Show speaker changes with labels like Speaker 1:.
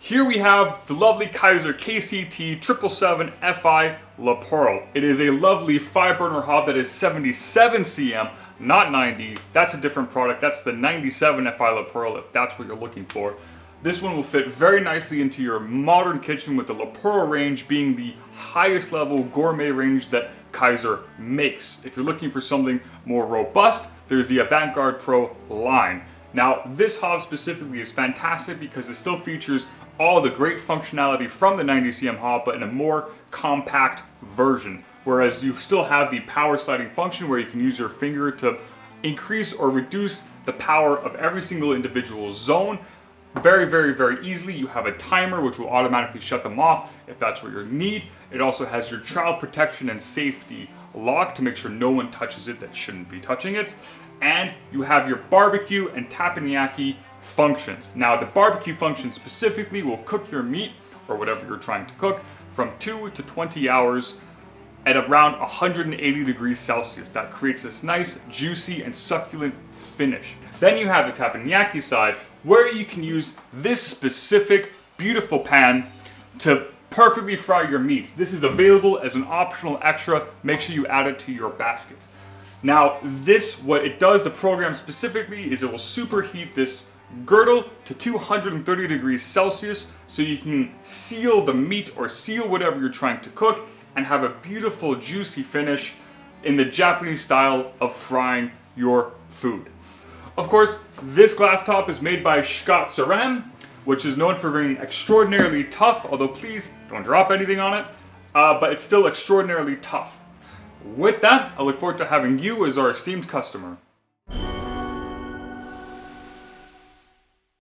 Speaker 1: Here we have the lovely Kaiser KCT 777 FI La Perle. It is a lovely 5-burner hob that is 77 cm, not 90. That's a different product. That's the 97 FI La Perle if that's what you're looking for. This one will fit very nicely into your modern kitchen, with the La Perle range being the highest level gourmet range that Kaiser makes. If you're looking for something more robust, there's the Avant-Garde Pro line. Now, this hob specifically is fantastic because it still features all the great functionality from the 90 cm hob, but in a more compact version. Whereas you still have the power sliding function where you can use your finger to increase or reduce the power of every single individual zone very easily. You have a timer which will automatically shut them off if that's what you need. It also has your child protection and safety lock to make sure no one touches it that shouldn't be touching it. And you have your barbecue and teppanyaki functions. Now, the barbecue function specifically will cook your meat or whatever you're trying to cook from 2 to 20 hours at around 180 degrees Celsius. That creates this nice, juicy, and succulent finish. Then you have the teppanyaki side, where you can use this specific beautiful pan to perfectly fry your meat. This is available as an optional extra. Make sure you add it to your basket. Now, what it does, the program specifically, is it will superheat this girdle to 230 degrees Celsius so you can seal the meat or seal whatever you're trying to cook and have a beautiful juicy finish in the Japanese style of frying your food. Of course, this glass top is made by Scott Saran, which is known for being extraordinarily tough, although please don't drop anything on it, but it's still extraordinarily tough. With that, I look forward to having you as our esteemed customer.